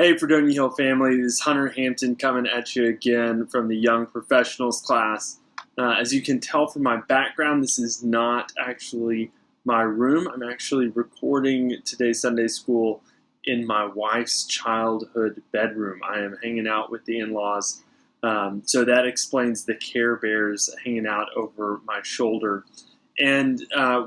Hey, Fredonia Hill family, this is Hunter Hampton coming at you again from the Young Professionals class. As you can tell from my background, this is not actually my room. I'm actually recording today's Sunday school in my wife's childhood bedroom. I am hanging out with the in-laws, so that explains the Care Bears hanging out over my shoulder. And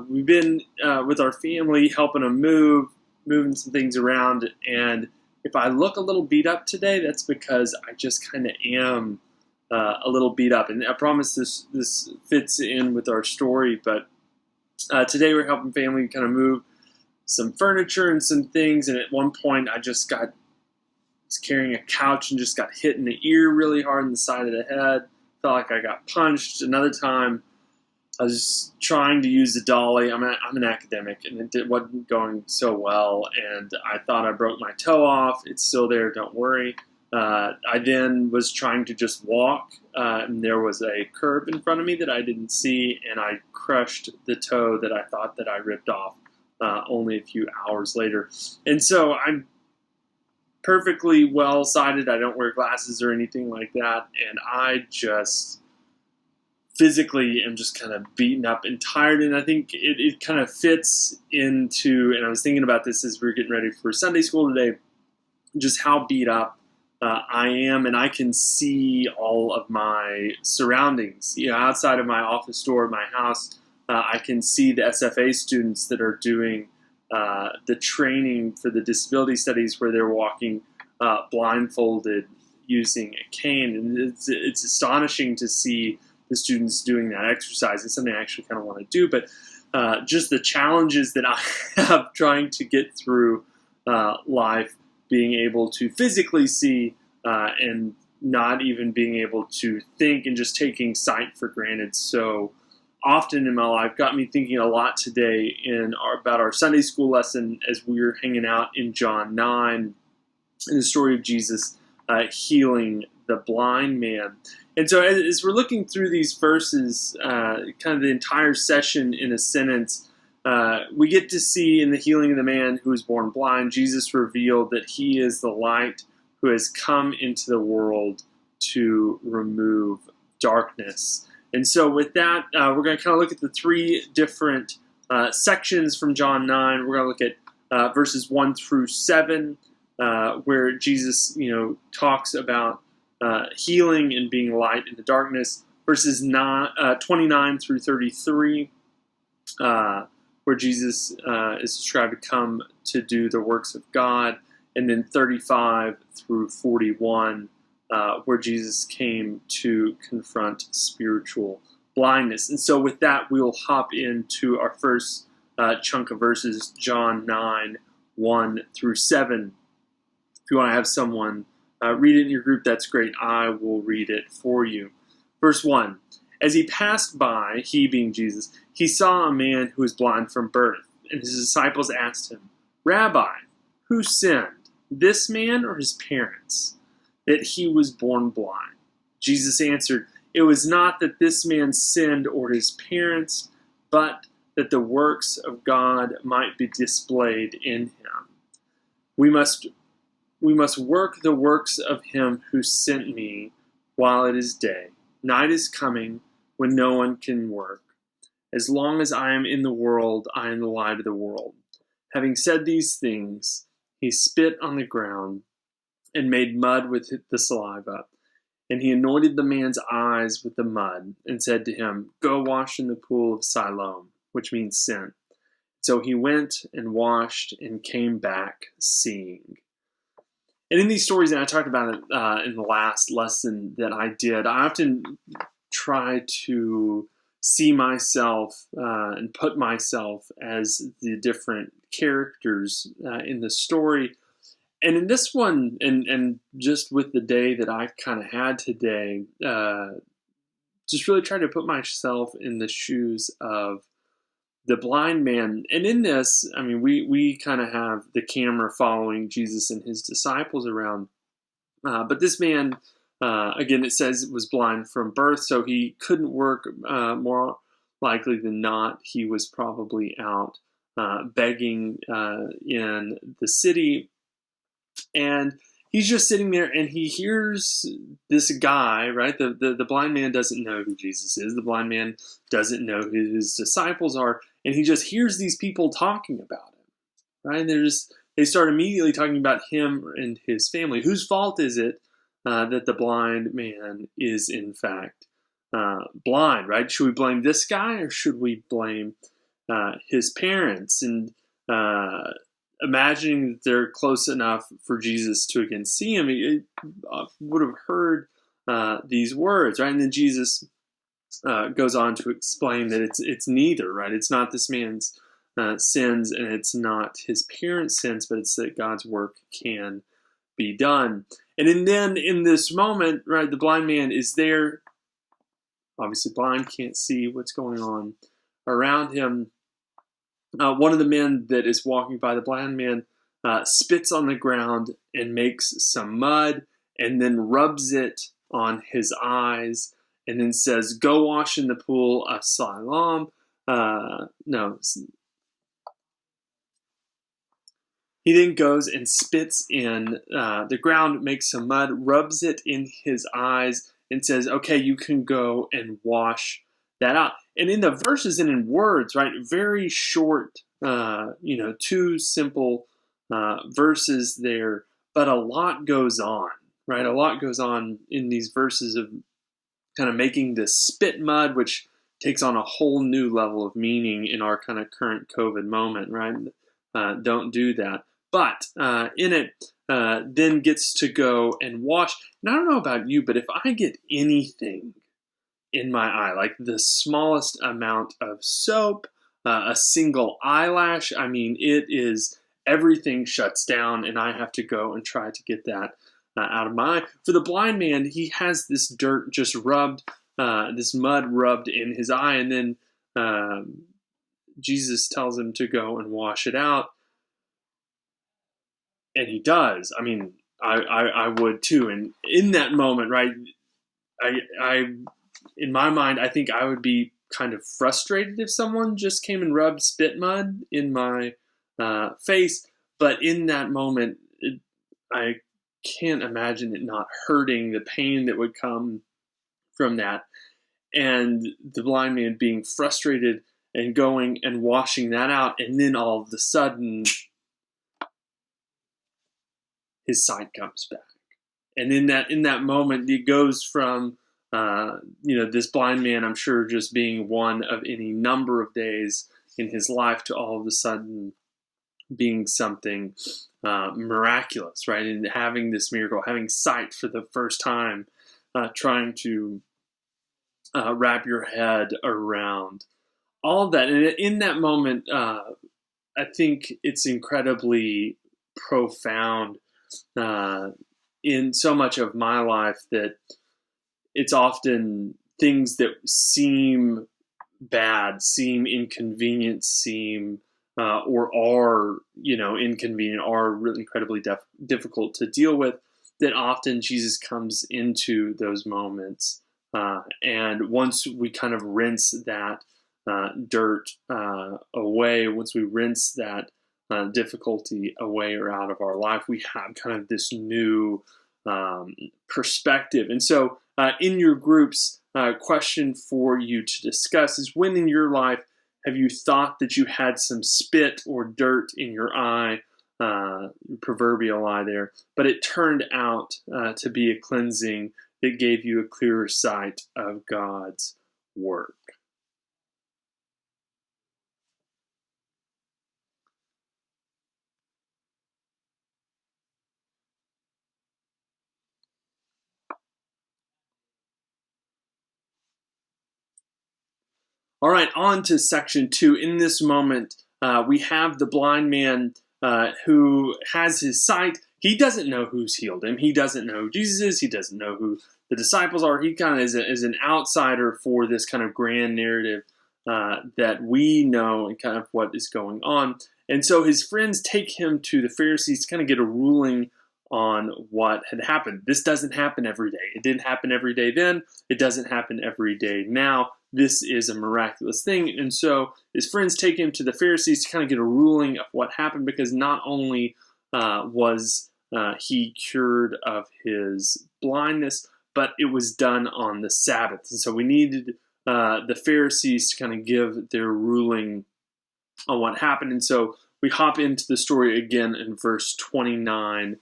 we've been with our family helping them moving some things around, and if I look a little beat up today, that's because I just kind of am a little beat up. And I promise this fits in with our story, but today we're helping family kind of move some furniture and some things. And at one point, I was carrying a couch and just got hit in the ear really hard in the side of the head. Felt like I got punched. Another time, I was trying to use the dolly. I'm an academic, and it wasn't going so well, and I thought I broke my toe off. It's still there, don't worry. I then was trying to just walk, and there was a curb in front of me that I didn't see, and I crushed the toe that I thought that I ripped off only a few hours later. And so I'm perfectly well-sighted. I don't wear glasses or anything like that, and I just physically am just kind of beaten up and tired, and I think it kind of fits into, and I was thinking about this as we were getting ready for Sunday school today, just how beat up I am, and I can see all of my surroundings. Outside of my office door, my house, I can see the SFA students that are doing the training for the disability studies where they're walking blindfolded using a cane, and it's astonishing to see the students doing that exercise. It's something I actually kind of want to do, but just the challenges that I have trying to get through life, being able to physically see and not even being able to think, and just taking sight for granted so often in my life, got me thinking a lot today about our Sunday school lesson as we were hanging out in John 9, in the story of Jesus healing the blind man. And so as we're looking through these verses, kind of the entire session in a sentence, we get to see in the healing of the man who was born blind, Jesus revealed that he is the light who has come into the world to remove darkness. And so with that, we're going to kind of look at the three different sections from John 9. We're going to look at verses 1 through 7, where Jesus, talks about healing and being light in the darkness. Verses 29 through 33, where Jesus is described to come to do the works of God. And then 35 through 41, where Jesus came to confront spiritual blindness. And so with that, we'll hop into our first chunk of verses, John 9, 1 through 7. If you want to have someone read it in your group, that's great. I will read it for you. Verse 1, as he passed by, he being Jesus, he saw a man who was blind from birth, and his disciples asked him, Rabbi, who sinned, this man or his parents, that he was born blind? Jesus answered, it was not that this man sinned or his parents, but that the works of God might be displayed in him. We must work the works of him who sent me while it is day. Night is coming when no one can work. As long as I am in the world, I am the light of the world. Having said these things, he spit on the ground and made mud with the saliva. And he anointed the man's eyes with the mud and said to him, go wash in the pool of Siloam, which means sent. So he went and washed and came back seeing. And in these stories, and I talked about it in the last lesson that I did, I often try to see myself and put myself as the different characters in the story. And in this one, and just with the day that I've kind of had today, just really try to put myself in the shoes of the blind man. And in this, we kind of have the camera following Jesus and his disciples around. But this man, again, it says was blind from birth, so he couldn't work. More likely than not, he was probably out begging in the city. And he's just sitting there and he hears this guy, right? The blind man doesn't know who Jesus is. The blind man doesn't know who his disciples are. And he just hears these people talking about him, right? And they start immediately talking about him and his family. Whose fault is it that the blind man is in fact blind, right? Should we blame this guy or should we blame his parents? And imagining that they're close enough for Jesus to again see him, he would have heard these words, right? And then Jesus goes on to explain that it's neither, right? It's not this man's sins and it's not his parents' sins, but it's that God's work can be done. And then in this moment, right, the blind man is there, obviously blind, can't see what's going on around him. One of the men that is walking by, the blind man, spits on the ground and makes some mud and then rubs it on his eyes and then says, "Go wash in the pool of Siloam." He then goes and spits in the ground, makes some mud, rubs it in his eyes, and says, "Okay, you can go and wash that out." And in the verses and in words, right, very short, two simple verses there, but a lot goes on, right? A lot goes on in these verses of kind of making this spit mud, which takes on a whole new level of meaning in our kind of current COVID moment, right? Don't do that. But in it, then gets to go and wash. And I don't know about you, but if I get anything in my eye, like the smallest amount of soap, a single eyelash, I mean, everything shuts down and I have to go and try to get that out of my eye. For the blind man, he has this dirt just rubbed, this mud rubbed in his eye, and then Jesus tells him to go and wash it out. And he does. I mean, I would too. And in that moment, right, I in my mind, I think I would be kind of frustrated if someone just came and rubbed spit mud in my face. But in that moment, I can't imagine it not hurting, the pain that would come from that. And the blind man being frustrated and going and washing that out. And then all of a sudden, his sight comes back. And in that moment, it goes from, this blind man, I'm sure, just being one of any number of days in his life to all of a sudden being something miraculous, right? And having this miracle, having sight for the first time, trying to wrap your head around all of that. And in that moment, I think it's incredibly profound in so much of my life that it's often things that seem bad, seem inconvenient, or are, inconvenient, are really incredibly difficult to deal with, that often Jesus comes into those moments. And once we kind of rinse that dirt away, once we rinse that difficulty away or out of our life, we have kind of this new perspective. And so in your groups, question for you to discuss is, when in your life have you thought that you had some spit or dirt in your eye, proverbial eye there, but it turned out to be a cleansing that gave you a clearer sight of God's work? All right, on to section 2. In this moment, we have the blind man who has his sight. He doesn't know who's healed him. He doesn't know who Jesus is. He doesn't know who the disciples are. He kind of is an outsider for this kind of grand narrative that we know and kind of what is going on. And so his friends take him to the Pharisees to kind of get a ruling on what had happened. This doesn't happen every day. It didn't happen every day then. It doesn't happen every day now. This is a miraculous thing. And so his friends take him to the Pharisees to kind of get a ruling of what happened, because not only was he cured of his blindness, but it was done on the Sabbath. And so we needed the Pharisees to kind of give their ruling on what happened. And so we hop into the story again in verse 29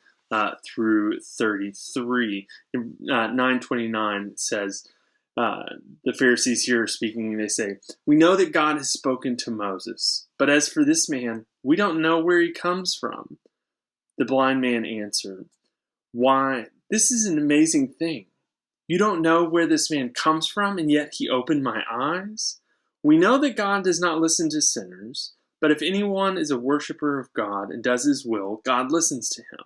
through 33. 9:29 says, the Pharisees here are speaking, they say, "We know that God has spoken to Moses, but as for this man, we don't know where he comes from." The blind man answered, "Why, this is an amazing thing. You don't know where this man comes from, and yet he opened my eyes? We know that God does not listen to sinners, but if anyone is a worshiper of God and does his will, God listens to him.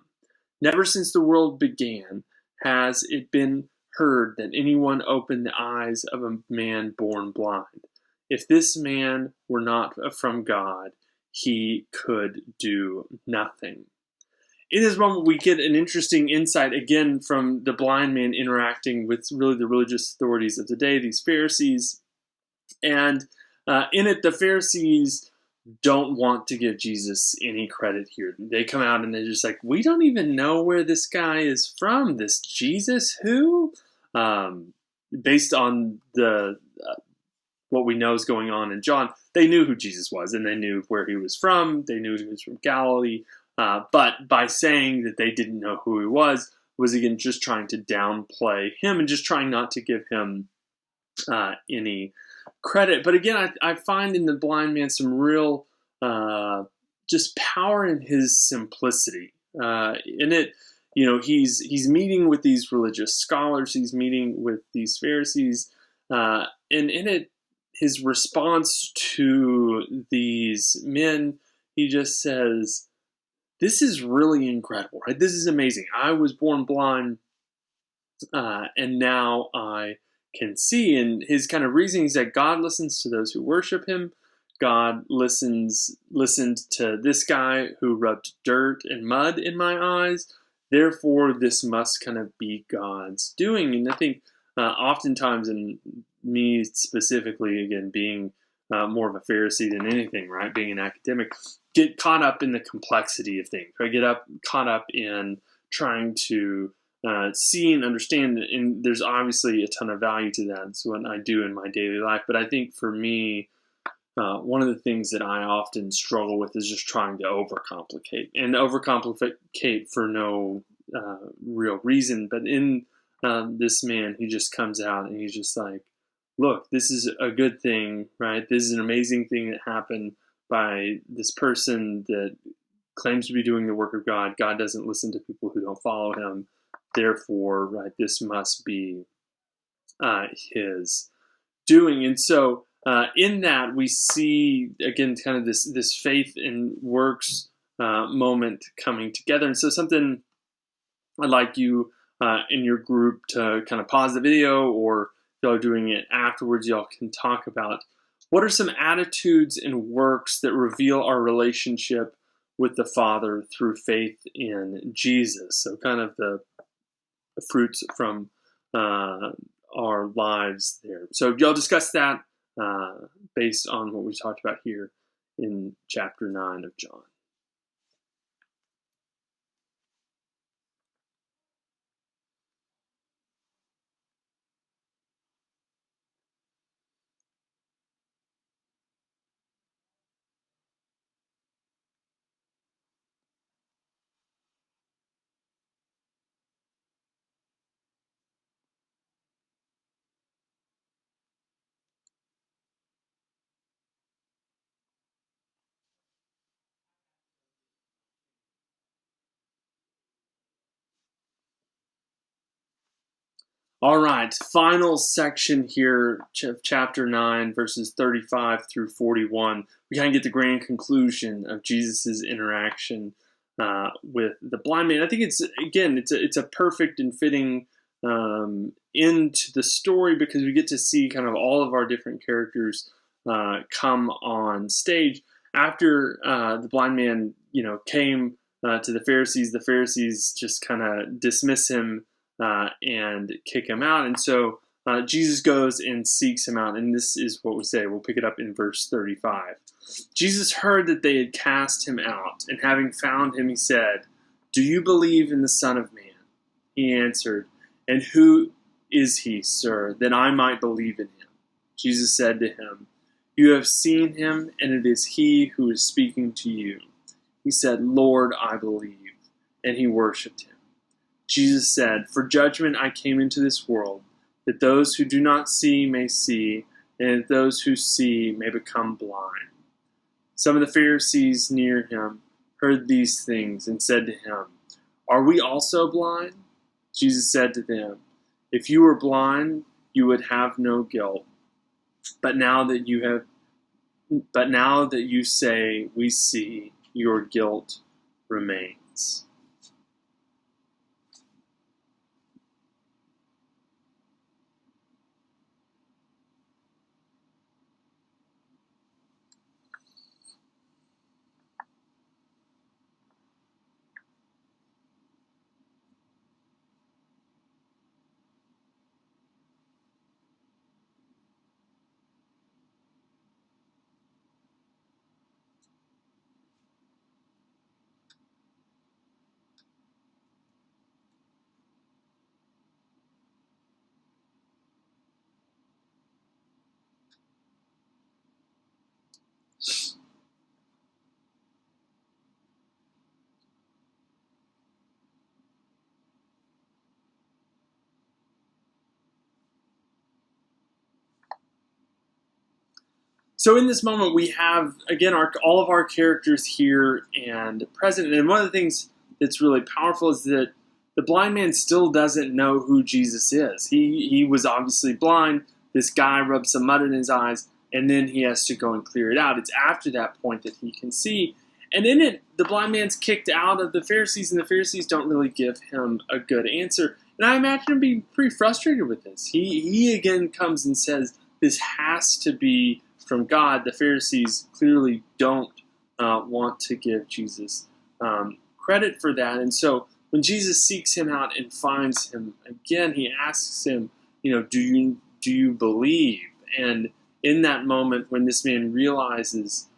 Never since the world began has it been heard that anyone opened the eyes of a man born blind. If this man were not from God, he could do nothing." In this moment, we get an interesting insight again from the blind man interacting with really the religious authorities of the day, these Pharisees. And in it, the Pharisees don't want to give Jesus any credit here. They come out and they're just like, "We don't even know where this guy is from. This Jesus who?" Based on the what we know is going on in John, they knew who Jesus was and they knew where he was from. They knew he was from Galilee. But by saying that they didn't know who he was again just trying to downplay him and just trying not to give him any credit. But again, I find in the blind man some real just power in his simplicity. In it, he's meeting with these religious scholars, he's meeting with these Pharisees, and in it, his response to these men, he just says, "This is really incredible, right? This is amazing. I was born blind, and now I can see." And his kind of reasoning is that God listens to those who worship him. God listened to this guy who rubbed dirt and mud in my eyes. Therefore, this must kind of be God's doing. And I think oftentimes, and me specifically, again, being more of a Pharisee than anything, right? Being an academic, get caught up in the complexity of things, right? Caught up in trying to see and understand, and there's obviously a ton of value to that. It's what I do in my daily life. But I think for me, one of the things that I often struggle with is just trying to overcomplicate for no real reason. But in this man, he just comes out and he's just like, "Look, this is a good thing, right? This is an amazing thing that happened by this person that claims to be doing the work of God. God doesn't listen to people who don't follow him. Therefore, right, this must be his doing." And so in that, we see, again, kind of this faith and works moment coming together. And so something I'd like you in your group to kind of pause the video, or if y'all are doing it afterwards, y'all can talk about what are some attitudes and works that reveal our relationship with the Father through faith in Jesus. So kind of the fruits from our lives there. So y'all discuss that based on what we talked about here in chapter 9 of John. All right, final section here, chapter 9, verses 35 through 41. We kind of get the grand conclusion of Jesus' interaction with the blind man. I think it's a perfect and fitting into the story, because we get to see kind of all of our different characters come on stage. After the blind man, came to the Pharisees just kind of dismiss him and kick him out. And so Jesus goes and seeks him out. And this is what we say. We'll pick it up in verse 35. Jesus heard that they had cast him out, and having found him, he said, "Do you believe in the Son of Man?" He answered, "And who is he, sir, that I might believe in him?" Jesus said to him, "You have seen him, and it is he who is speaking to you." He said, "Lord, I believe," and he worshipped him. Jesus said, "For judgment I came into this world, that those who do not see may see, and that those who see may become blind." Some of the Pharisees near him heard these things and said to him, "Are we also blind?" Jesus said to them, "If you were blind, you would have no guilt. But now that you say we see, your guilt remains." So in this moment, we have, again, all of our characters here and present. And one of the things that's really powerful is that the blind man still doesn't know who Jesus is. He was obviously blind. This guy rubs some mud in his eyes, and then he has to go and clear it out. It's after that point that he can see. And in it, the blind man's kicked out of the Pharisees, and the Pharisees don't really give him a good answer. And I imagine him being pretty frustrated with this. He again comes and says, this has to be from God. The Pharisees clearly don't want to give Jesus credit for that. And so when Jesus seeks him out and finds him again, he asks him, do you believe? And in that moment, when this man realizes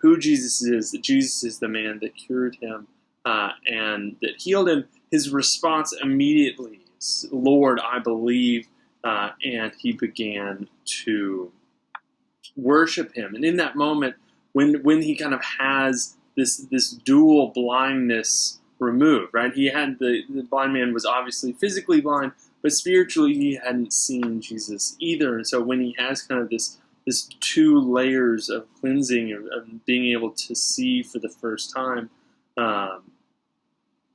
who Jesus is, that Jesus is the man that cured him and that healed him, his response immediately is, "Lord, I believe," and he began to worship him. And in that moment, when he kind of has this dual blindness removed, right? He had the blind man was obviously physically blind, but spiritually he hadn't seen Jesus either. And so when he has kind of this two layers of cleansing, of being able to see for the first time,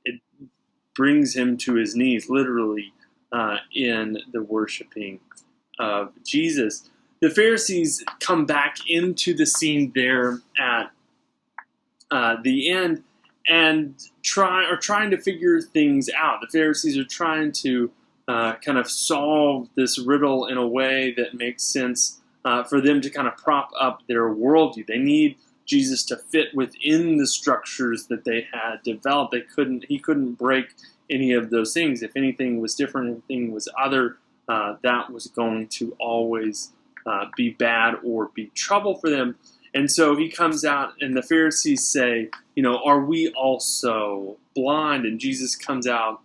it brings him to his knees, literally, in the worshiping of Jesus. The Pharisees come back into the scene there at the end and trying to figure things out. The Pharisees are trying to kind of solve this riddle in a way that makes sense for them to kind of prop up their worldview. They need Jesus to fit within the structures that they had developed. He couldn't break any of those things. If anything was different, anything was other, that was going to always be bad or be trouble for them. And so he comes out, and the Pharisees say, "Are we also blind?" And Jesus comes out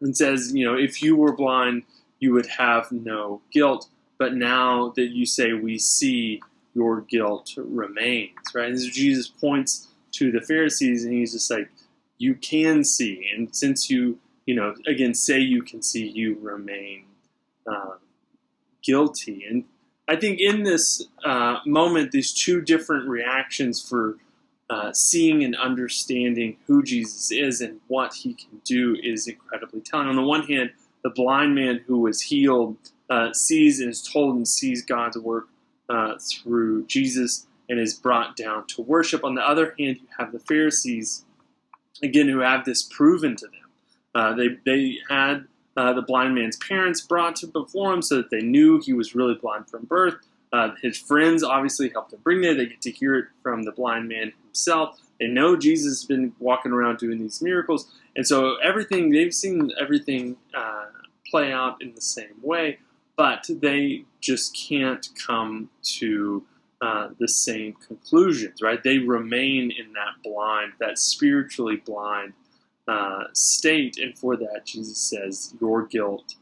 and says, "If you were blind, you would have no guilt. But now that you say we see, your guilt remains," right? And so Jesus points to the Pharisees, and he's just like, "You can see. And since you, again, say you can see, you remain guilty." And I think in this moment, these two different reactions for seeing and understanding who Jesus is and what he can do is incredibly telling. On the one hand, the blind man who was healed sees and is told and sees God's work through Jesus and is brought down to worship. On the other hand, you have the Pharisees, again, who have this proven to them. They had the blind man's parents brought to before him so that they knew he was really blind from birth. His friends obviously helped him bring there. They get to hear it from the blind man himself. They know Jesus has been walking around doing these miracles. And so they've seen everything play out in the same way, but they just can't come to the same conclusions, right? They remain in that spiritually blind state, and for that, Jesus says, your guilt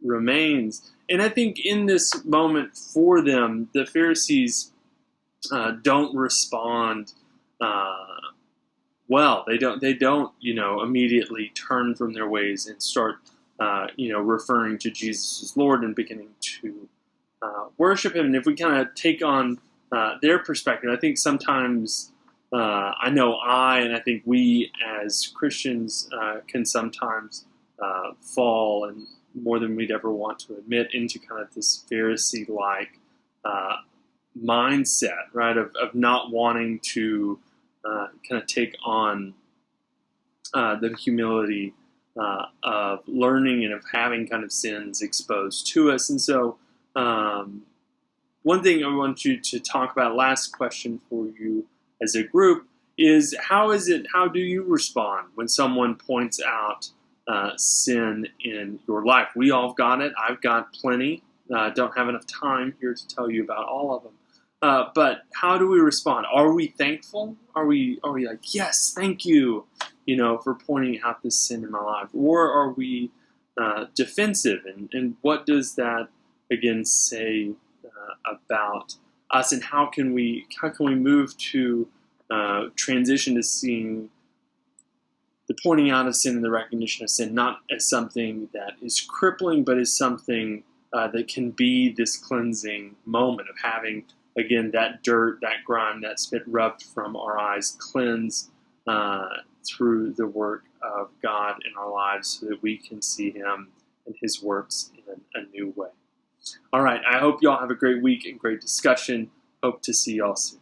remains. And I think in this moment for them, the Pharisees don't respond well. They don't, immediately turn from their ways and start, referring to Jesus as Lord and beginning to worship Him. And if we kind of take on their perspective, I think sometimes, and I think we as Christians can sometimes fall, and more than we'd ever want to admit, into kind of this Pharisee-like mindset, right, of not wanting to kind of take on the humility of learning and of having kind of sins exposed to us. And so one thing I want you to talk about, last question for you as a group, is how do you respond when someone points out sin in your life? We all have got it. I've got plenty. Don't have enough time here to tell you about all of them. But how do we respond? Are we thankful? Are we like, yes, thank you, for pointing out this sin in my life? Or are we defensive? And what does that, again, say about us? And how can we move to transition to seeing the pointing out of sin and the recognition of sin not as something that is crippling, but as something that can be this cleansing moment of having, again, that dirt, that grime, that spit rubbed from our eyes, cleanse through the work of God in our lives, so that we can see Him and His works in a new way. All right, I hope you all have a great week and great discussion. Hope to see you all soon.